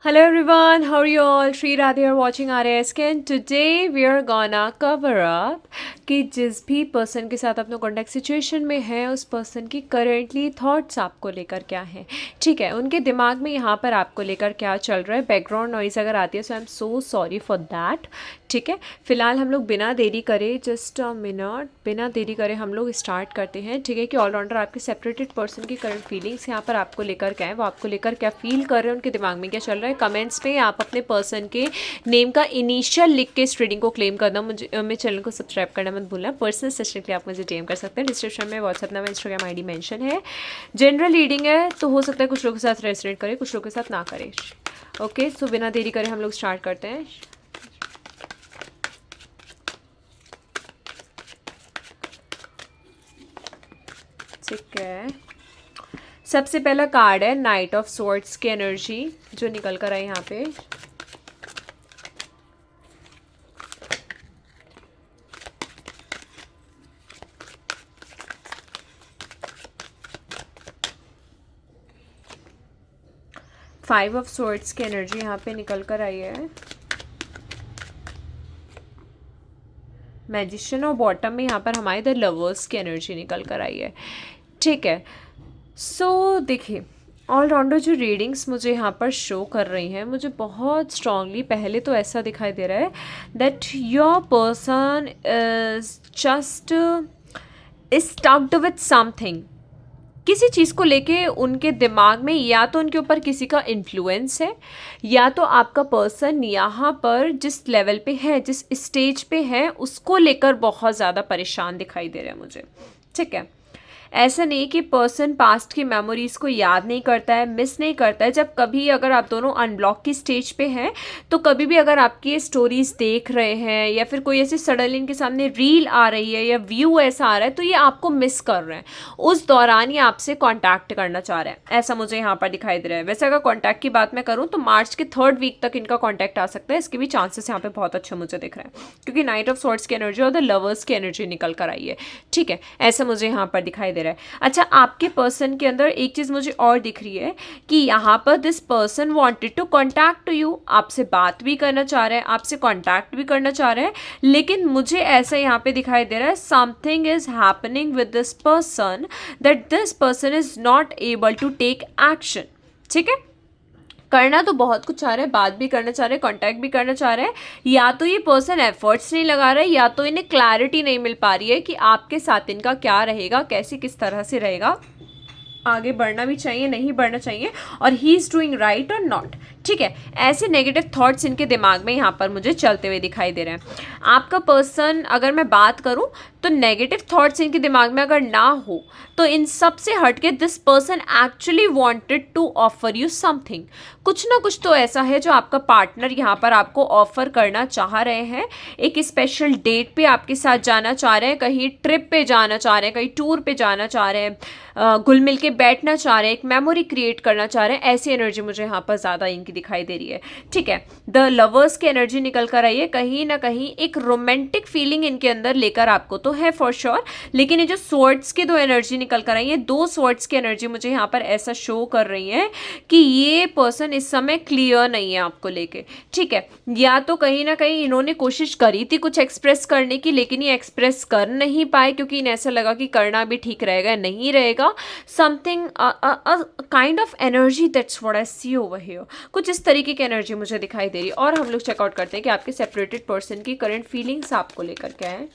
Hello everyone, how are you all? Sri Radhe are watching RASK and today we are gonna cover up कि जिस भी person के साथ अपना contact situation में है उस पर्सन की करेंटली थॉट्स आपको लेकर क्या हैं, ठीक है, उनके दिमाग में यहाँ पर आपको लेकर क्या चल रहा है। बैकग्राउंड नॉइज़ अगर आती है so I am so sorry for that, ठीक है। फिलहाल हम लोग बिना देरी करे, जस्ट अ मिनट, बिना देरी करे हम लोग स्टार्ट करते हैं, ठीक है। कि ऑलराउंडर आपके सेपरेटेड पर्सन की करंट फीलिंग्स यहाँ पर आपको लेकर क्या है, वो आपको लेकर क्या फील कर रहे हैं, उनके दिमाग में क्या चल रहा है। कमेंट्स पे आप अपने पर्सन के नेम का इनिशियल लिख के इस रीडिंग को क्लेम करना, मुझे मेरे चैनल को सब्सक्राइब करना मत भूलना। पर्सनल सेशन के लिए आप मुझे डीएम कर सकते हैं, डिस्क्रिप्शन में WhatsApp number, Instagram ID mention है। जनरल रीडिंग है तो हो सकता है कुछ लोगों के साथ रेजोनेट करे, कुछ लोगों के साथ ना करे। ओके, सो बिना देरी करे हम लोग स्टार्ट करते हैं। ठीक है, सबसे पहला कार्ड है नाइट ऑफ स्वॉर्ड्स की एनर्जी जो निकल कर आई यहाँ पे। फाइव ऑफ स्वॉर्ड्स की एनर्जी यहाँ पे निकल कर आई है। मैजिशियन और बॉटम में यहाँ पर हमारे द लवर्स की एनर्जी निकल कर आई है, ठीक है। सो देखिए, ऑलराउंडर जो रीडिंग्स मुझे यहाँ पर शो कर रही हैं, मुझे बहुत स्ट्रांगली पहले तो ऐसा दिखाई दे रहा है that your person is just स्टक्ड with something. किसी चीज़ को लेके उनके दिमाग में या तो उनके ऊपर किसी का इन्फ्लुएंस है, या तो आपका पर्सन यहाँ पर जिस लेवल पे है, जिस स्टेज पे है, उसको लेकर बहुत ज़्यादा परेशान दिखाई दे रहा है मुझे, ठीक है। ऐसा नहीं कि पर्सन पास्ट की मेमोरीज़ को याद नहीं करता है, मिस नहीं करता है। जब कभी अगर आप दोनों अनब्लॉक की स्टेज पे हैं तो कभी भी अगर आपकी ये स्टोरीज देख रहे हैं या फिर कोई ऐसी सडनली इनके सामने रील आ रही है या व्यू ऐसा आ रहा है तो ये आपको मिस कर रहे हैं। उस दौरान ये आपसे कॉन्टैक्ट करना चाह रहे हैं, ऐसा मुझे यहाँ पर दिखाई दे रहा है। वैसे अगर कॉन्टैक्ट की बात मैं करूँ तो मार्च के 3rd वीक तक इनका कॉन्टैक्ट आ सकता है, इसके भी चांसेस यहाँ पे बहुत अच्छे मुझे दिख रहे हैं क्योंकि नाइट ऑफ स्वॉर्ड्स की एनर्जी और द लवर्स की एनर्जी निकल कर आई है, ठीक है। ऐसा मुझे यहाँ पर दिखाई दे रहा है। अच्छा, आपके पर्सन के अंदर एक चीज़ मुझे और दिख रही है कि यहाँ पर this person wanted to contact to you, आपसे बात भी करना चाह रहे हैं, आपसे कॉन्टैक्ट भी करना चाह रहे हैं, लेकिन मुझे ऐसा यहाँ पे दिखाई दे रहा है something is happening with this person that this person is not able to take action, ठीक है। करना तो बहुत कुछ चाह रहे हैं, बात भी करना चाह रहे हैं, कांटेक्ट भी करना चाह रहे हैं, या तो ये पर्सन एफर्ट्स नहीं लगा रहा है या तो इन्हें क्लैरिटी नहीं मिल पा रही है कि आपके साथ इनका क्या रहेगा, कैसे किस तरह से रहेगा, आगे बढ़ना भी चाहिए नहीं बढ़ना चाहिए, और ही इज़ डूइंग राइट और नॉट, ठीक है। ऐसे नेगेटिव थॉट्स इनके दिमाग में यहाँ पर मुझे चलते हुए दिखाई दे रहे हैं। आपका पर्सन, अगर मैं बात करूँ तो नेगेटिव थॉट्स इनके दिमाग में अगर ना हो तो इन सब से हट के this person actually wanted to offer you something. कुछ ना कुछ तो ऐसा है जो आपका पार्टनर यहाँ पर आपको ऑफर करना चाह रहे हैं। एक स्पेशल डेट पे आपके साथ जाना चाह रहे हैं, कहीं ट्रिप पे जाना चाह रहे हैं, कहीं टूर पे जाना चाह रहे हैं, घुल मिल के बैठना चाह रहे हैं, एक मेमोरी क्रिएट करना चाह रहे हैं। ऐसी एनर्जी मुझे यहाँ पर ज़्यादा इनकी दिखाई दे रही है, ठीक है। द लवर्स की एनर्जी निकल कर आई है, कहीं ना कहीं एक रोमांटिक फीलिंग इनके अंदर लेकर आपको तो है फॉर श्योर, लेकिन ये जो स्वॉर्ड्स की दो एनर्जी निकल कर आई है, दो स्वॉर्ड्स की एनर्जी मुझे यहाँ पर ऐसा शो कर रही है कि ये पर्सन इस समय क्लियर नहीं है आपको लेके, ठीक है। या तो कहीं ना कहीं इन्होंने कोशिश करी थी कुछ एक्सप्रेस करने की, लेकिन ये एक्सप्रेस कर नहीं पाए क्योंकि इन्हें ऐसा लगा कि करना भी ठीक रहेगा नहीं रहेगा। Something kind of energy, that's what I see over here. कुछ इस तरीके की एनर्जी मुझे दिखाई दे रही है। और हम लोग चेकआउट करते हैं कि आपके सेपरेटेड पर्सन की करंट फीलिंग्स आपको लेकर क्या है।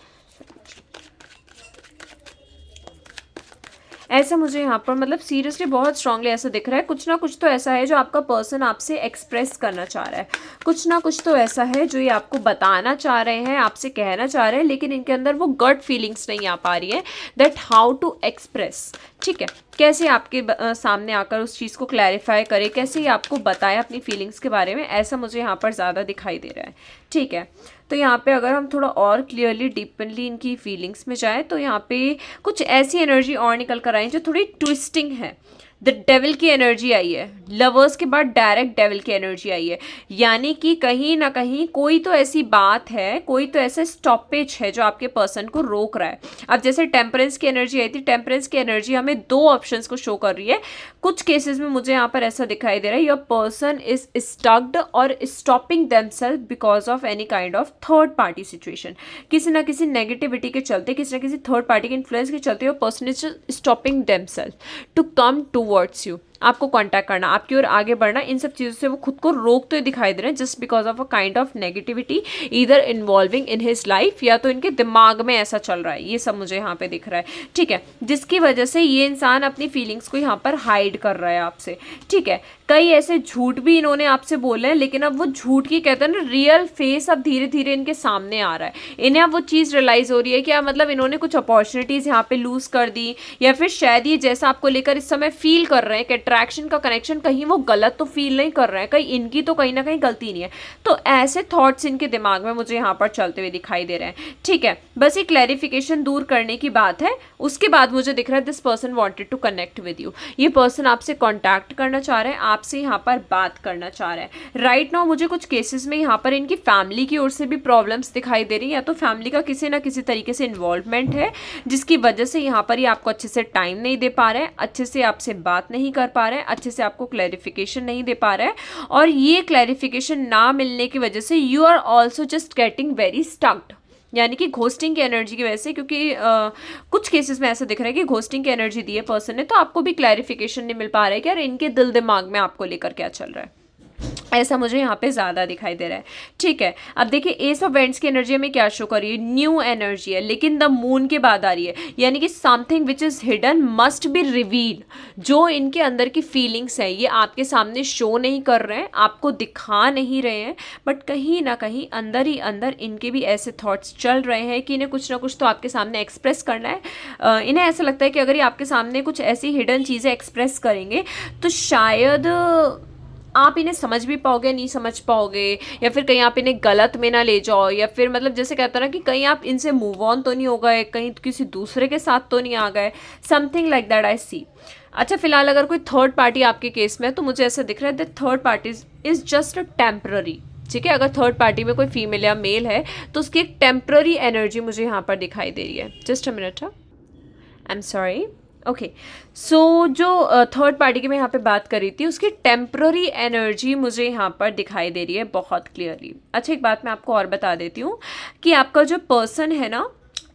ऐसा मुझे यहाँ पर मतलब सीरियसली बहुत स्ट्रांगली ऐसा दिख रहा है, कुछ ना कुछ तो ऐसा है जो आपका पर्सन आपसे एक्सप्रेस करना चाह रहा है, कुछ ना कुछ तो ऐसा है जो ये आपको बताना चाह रहे हैं, आपसे कहना चाह रहे हैं, लेकिन इनके अंदर वो गट फीलिंग्स नहीं आ पा रही है दैट हाउ टू एक्सप्रेस, ठीक है। कैसे आपके सामने आकर उस चीज़ को क्लैरिफाई करे, कैसे ये आपको बताए अपनी फीलिंग्स के बारे में, ऐसा मुझे यहाँ पर ज़्यादा दिखाई दे रहा है, ठीक है। तो यहाँ पे अगर हम थोड़ा और क्लियरली डीपनली इनकी फीलिंग्स में जाए तो यहाँ पे कुछ ऐसी एनर्जी और निकल कर आई जो थोड़ी ट्विस्टिंग है, द डेविल की एनर्जी आई है, लवर्स के बाद डायरेक्ट डेविल की एनर्जी आई है, यानी कि कहीं ना कहीं कोई तो ऐसी बात है, कोई तो ऐसा स्टॉपेज है जो आपके पर्सन को रोक रहा है। अब जैसे टेम्परेंस की एनर्जी आई थी, टेम्परेंस की एनर्जी हमें दो ऑप्शंस को शो कर रही है। कुछ केसेस में मुझे यहाँ पर ऐसा दिखाई दे रहा है, योर पर्सन इज स्टक्ड और stopping themself because of any kind of third party situation. किसी ना किसी नेगेटिविटी के चलते, किसी ना किसी थर्ड पार्टी के इन्फ्लुएंस के चलते your person is stopping themself to come towards you, आपको कांटेक्ट करना, आपकी ओर आगे बढ़ना, इन सब चीज़ों से वो खुद को रोकते हुए दिखाई दे रहे हैं, just because of a kind of negativity either involving in his life, या तो इनके दिमाग में ऐसा चल रहा है, ये सब मुझे यहाँ पे दिख रहा है। ठीक है, जिसकी वजह से ये इंसान अपनी फीलिंग्स को यहाँ पर हाइड कर रहा है आपसे। ठीक है, कई ऐसे झूठ भी इन्होंने आपसे बोले हैं, लेकिन अब वो झूठ की कहते हैं ना रियल फेस अब धीरे धीरे इनके सामने आ रहा है। इन्हें अब वो चीज़ रियलाइज हो रही है कि मतलब इन्होंने कुछ अपॉर्चुनिटीज़ यहाँ पे लूज़ कर दी, या फिर शायद ये जैसा आपको लेकर इस समय फील कर रहे हैं कि अट्रैक्शन का कनेक्शन, कहीं वो गलत तो फील नहीं कर रहे हैं, कहीं इनकी तो कहीं ना कहीं गलती नहीं है। तो ऐसे थॉट्स इनके दिमाग में मुझे यहाँ पर चलते हुए दिखाई दे रहे हैं। ठीक है, बस ये क्लैरिफिकेशन दूर करने की बात है। उसके बाद मुझे दिख रहा है this person wanted to connect with you, ये पर्सन आपसे कॉन्टैक्ट करना चाह रहे हैं, आपसे यहाँ पर बात करना चाह रहे हैं। राइट नाउ मुझे कुछ केसेस में यहाँ पर इनकी फैमिली की ओर से भी प्रॉब्लम्स दिखाई दे रही है, या तो फैमिली का किसी ना किसी तरीके से इन्वॉल्वमेंट है, जिसकी वजह से यहाँ पर ये आपको अच्छे से टाइम नहीं दे पा रहे हैं, अच्छे से आपसे बात नहीं कर पा रहे हैं, अच्छे से आपको क्लैरिफिकेशन नहीं दे पा रहे हैं, और ये क्लैरिफिकेशन ना मिलने की वजह से you are also just getting very stucked, यानी कि घोस्टिंग की एनर्जी की वजह से, क्योंकि कुछ केसेस में ऐसा दिख रहा है कि घोस्टिंग की एनर्जी दी है पर्सन ने, तो आपको भी क्लैरिफिकेशन नहीं मिल पा रहा है कि यार इनके दिल दिमाग में आपको लेकर क्या चल रहा है, ऐसा मुझे यहाँ पे ज़्यादा दिखाई दे रहा है। ठीक है, अब देखिए एस ऑफ वेंट्स की एनर्जी हमें क्या शो कर रही है, न्यू एनर्जी है, लेकिन द मून के बाद आ रही है, यानी कि something which is hidden must be reveal. जो इनके अंदर की फीलिंग्स है ये आपके सामने शो नहीं कर रहे हैं, आपको दिखा नहीं रहे हैं, बट कहीं ना कहीं अंदर ही अंदर इनके भी ऐसे थॉट्स चल रहे हैं कि इन्हें कुछ ना कुछ तो आपके सामने एक्सप्रेस करना है। इन्हें ऐसा लगता है कि अगर ये आपके सामने कुछ ऐसी हिडन चीज़ें एक्सप्रेस करेंगे तो शायद आप इन्हें समझ भी पाओगे, नहीं समझ पाओगे, या फिर कहीं आप इन्हें गलत में ना ले जाओ, या फिर मतलब जैसे कहता ना कि कहीं आप इनसे मूव ऑन तो नहीं हो गए, कहीं किसी दूसरे के साथ तो नहीं आ गए, समथिंग लाइक दैट आई सी। अच्छा, फिलहाल अगर कोई थर्ड पार्टी आपके केस में है तो मुझे ऐसा दिख रहा है that third party is just a temporary. ठीक है, अगर थर्ड पार्टी में कोई फीमेल या मेल है तो उसकी एक टेम्पररी एनर्जी मुझे यहाँ पर दिखाई दे रही है। Just a minute, I am sorry. Okay, so जो थर्ड पार्टी की मैं यहाँ पे बात कर रही थी उसकी टेम्प्ररी एनर्जी मुझे यहाँ पर दिखाई दे रही है बहुत क्लियरली। अच्छा, एक बात मैं आपको और बता देती हूँ कि आपका जो पर्सन है ना,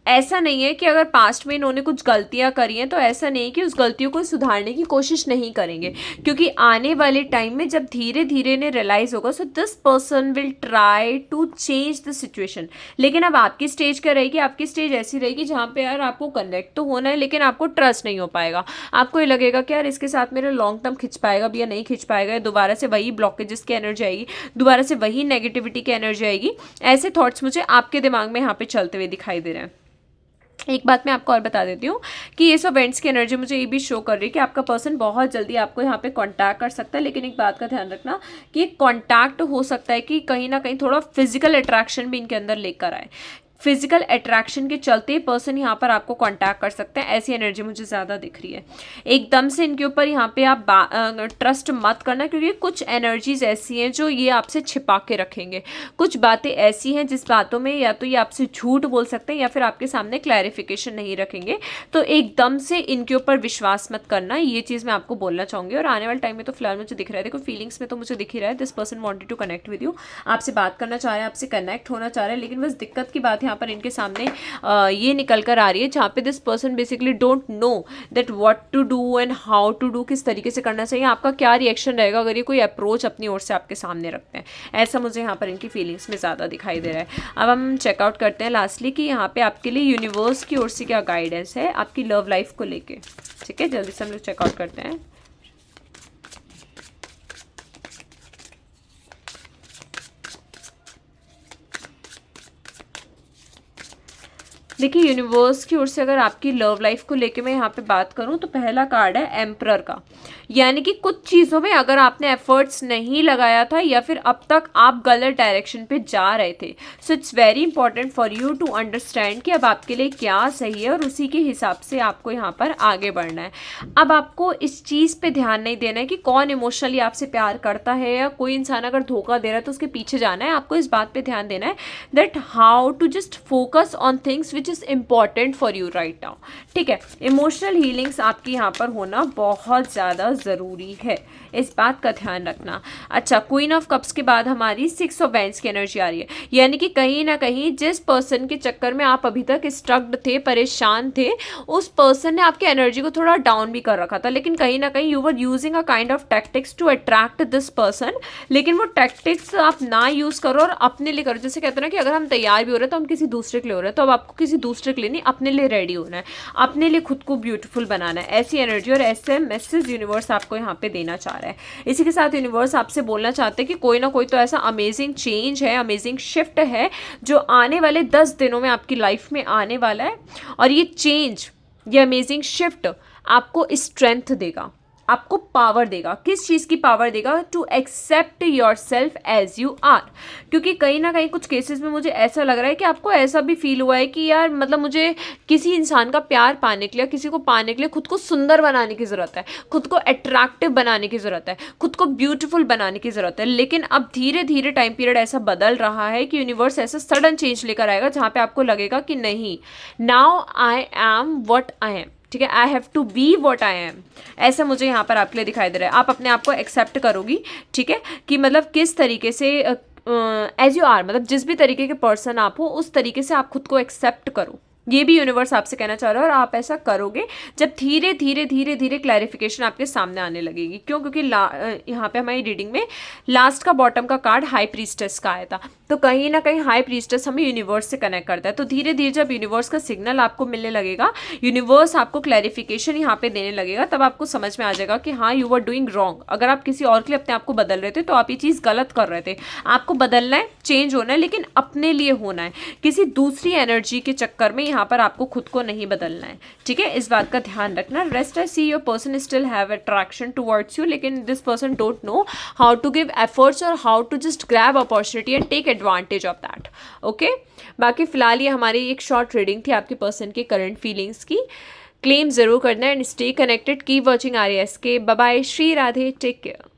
ऐसा नहीं है कि अगर पास्ट में इन्होंने कुछ गलतियां करी हैं तो ऐसा नहीं कि उस गलतियों को सुधारने की कोशिश नहीं करेंगे, क्योंकि आने वाले टाइम में जब धीरे धीरे इन्हें रियलाइज़ होगा, so this person will try to change the situation. लेकिन अब आपकी स्टेज क्या रहेगी, आपकी स्टेज ऐसी रहेगी जहाँ पे यार आपको कनेक्ट तो होना है, लेकिन आपको ट्रस्ट नहीं हो पाएगा। आपको ये लगेगा कि यार इसके साथ मेरा लॉन्ग टर्म खिंच पाएगा भी या नहीं खिंच पाएगा, दोबारा से वही ब्लॉकेजेस की एनर्जी आएगी, दोबारा से वही नेगेटिविटी की एनर्जी आएगी। ऐसे थॉट्स मुझे आपके दिमाग में यहाँ पे चलते हुए दिखाई दे रहे हैं। एक बात मैं आपको और बता देती हूँ कि ये सब इवेंट्स की एनर्जी मुझे ये भी शो कर रही है कि आपका पर्सन बहुत जल्दी आपको यहाँ पे कांटेक्ट कर सकता है, लेकिन एक बात का ध्यान रखना कि कांटेक्ट हो सकता है कि कहीं ना कहीं थोड़ा फिजिकल अट्रैक्शन भी इनके अंदर लेकर आए। फिजिकल अट्रैक्शन के चलते पर्सन यहाँ पर आपको कांटेक्ट कर सकते हैं, ऐसी एनर्जी मुझे ज़्यादा दिख रही है। एकदम से इनके ऊपर यहाँ पे आप ट्रस्ट मत करना, क्योंकि कुछ एनर्जीज ऐसी हैं जो ये आपसे छिपा के रखेंगे, कुछ बातें ऐसी हैं जिस बातों में या तो ये आपसे झूठ बोल सकते हैं या फिर आपके सामने क्लैरिफिकेशन नहीं रखेंगे। तो एकदम से इनके ऊपर विश्वास मत करना, ये चीज़ मैं आपको बोलना चाहूँगी। और आने वाले टाइम में तो फिलहाल मुझे दिख रहा है, देखो फीलिंग्स में तो मुझे दिख ही रहा है this person wanted to connect with you, आपसे बात करना चाह रहे हैं, आपसे कनेक्ट होना चाह रहे हैं, लेकिन बस दिक्कत की बात यहाँ पर इनके सामने ये निकल कर आ रही है जहाँ पे this person basically don't know that what to do and how to do, किस तरीके से करना चाहिए, आपका क्या रिएक्शन रहेगा अगर ये कोई अप्रोच अपनी ओर से आपके सामने रखते हैं। ऐसा मुझे यहाँ पर इनकी फीलिंग्स में ज़्यादा दिखाई दे रहा है। अब हम चेकआउट करते हैं लास्टली कि यहाँ पे आपके लिए यूनिवर्स की ओर से क्या गाइडेंस है आपकी लव लाइफ को लेके। ठीक है, जल्दी से हम लोग चेकआउट करते हैं। देखिए, यूनिवर्स की ओर से अगर आपकी लव लाइफ को लेके मैं यहाँ पे बात करूँ तो पहला कार्ड है एम्परर का। यानी कि कुछ चीज़ों में अगर आपने एफर्ट्स नहीं लगाया था या फिर अब तक आप गलत डायरेक्शन पे जा रहे थे, so it's very important for you to understand कि अब आपके लिए क्या सही है और उसी के हिसाब से आपको यहाँ पर आगे बढ़ना है। अब आपको इस चीज़ पे ध्यान नहीं देना है कि कौन इमोशनली आपसे प्यार करता है या कोई इंसान अगर धोखा दे रहा है तो उसके पीछे जाना है। आपको इस बात पे ध्यान देना है that how to just focus on things which is important for you right now. ठीक है, इमोशनल हीलिंग्स आपकी यहाँ पर होना बहुत ज़्यादा ज़रूरी है, इस बात का ध्यान रखना। अच्छा, क्वीन ऑफ कप्स के बाद हमारी 6 ऑफ वैंड्स की एनर्जी आ रही है, यानी कि कहीं ना कहीं जिस पर्सन के चक्कर में आप अभी तक स्ट्रक्ड थे, परेशान थे, उस पर्सन ने आपकी एनर्जी को थोड़ा डाउन भी कर रखा था, लेकिन कहीं ना कहीं you were using a kind of tactics to attract this person. लेकिन वो टैक्टिक्स आप ना यूज़ करो और अपने लिए करो। जैसे कहते हैं ना कि अगर हम तैयार भी हो रहे हैं तो हम किसी दूसरे के लिए हो रहे हैं, तो अब आपको किसी दूसरे के लिए नहीं, अपने लिए रेडी होना है, अपने लिए खुद को ब्यूटीफुल बनाना है। ऐसी एनर्जी और ऐसे मैसेज यूनिवर्स आपको यहाँ पे देना चाह रहा है। इसी के साथ यूनिवर्स आपसे बोलना चाहते हैं कि कोई ना कोई तो ऐसा अमेजिंग चेंज है, अमेजिंग शिफ्ट है जो आने वाले 10 दिनों में आपकी लाइफ में आने वाला है। और ये चेंज, ये अमेजिंग शिफ्ट आपको स्ट्रेंथ देगा, आपको पावर देगा। किस चीज़ की पावर देगा? To accept yourself as you are. क्योंकि कहीं ना कहीं कुछ केसेस में मुझे ऐसा लग रहा है कि आपको ऐसा भी फील हुआ है कि यार मतलब मुझे किसी इंसान का प्यार पाने के लिए, किसी को पाने के लिए खुद को सुंदर बनाने की ज़रूरत है, खुद को अट्रैक्टिव बनाने की ज़रूरत है, खुद को ब्यूटीफुल बनाने की ज़रूरत है। लेकिन अब धीरे धीरे टाइम पीरियड ऐसा बदल रहा है कि यूनिवर्स ऐसा सडन चेंज लेकर आएगा जहाँ पे आपको लगेगा कि नहीं, now I am what I am. ठीक है, I have to be what I am, ऐसा मुझे यहाँ पर आपके लिए दिखाई दे रहा है। आप अपने आप को एक्सेप्ट करोगी, ठीक है, कि मतलब किस तरीके से एज यू आर, मतलब जिस भी तरीके के पर्सन आप हो उस तरीके से आप खुद को एक्सेप्ट करो। ये भी यूनिवर्स आपसे कहना चाह रहा है और आप ऐसा करोगे जब धीरे धीरे धीरे धीरे क्लैरिफिकेशन आपके सामने आने लगेगी। क्यों? क्योंकि यहाँ पे हमारी रीडिंग में लास्ट का बॉटम का कार्ड हाई प्रीस्टेस का आया था, तो कहीं ना कहीं हाई प्रीस्टेस हमें यूनिवर्स से कनेक्ट करता है। तो धीरे धीरे जब यूनिवर्स का सिग्नल आपको मिलने लगेगा, यूनिवर्स आपको क्लैरिफिकेशन यहाँ पे देने लगेगा, तब आपको समझ में आ जाएगा कि हाँ, यू आर डूइंग रॉन्ग। अगर आप किसी और के लिए अपने आप को बदल रहे थे तो आप ये चीज़ गलत कर रहे थे। आपको बदलना है, चेंज होना है, लेकिन अपने लिए होना है, किसी दूसरी एनर्जी के चक्कर में यहाँ पर आपको खुद को नहीं बदलना है। ठीक है, इस बात का ध्यान रखना। Rest I see your person still have attraction towards you, लेकिन this person don't know how to give efforts और how to just grab opportunity and take advantage of that. Okay, बाकी फिलहाल ये हमारी एक शॉर्ट रीडिंग थी आपके person के करंट फीलिंग्स की। क्लेम जरूर करना and stay connected, keep watching RAS के। Bye bye, Shri Radhe, take care.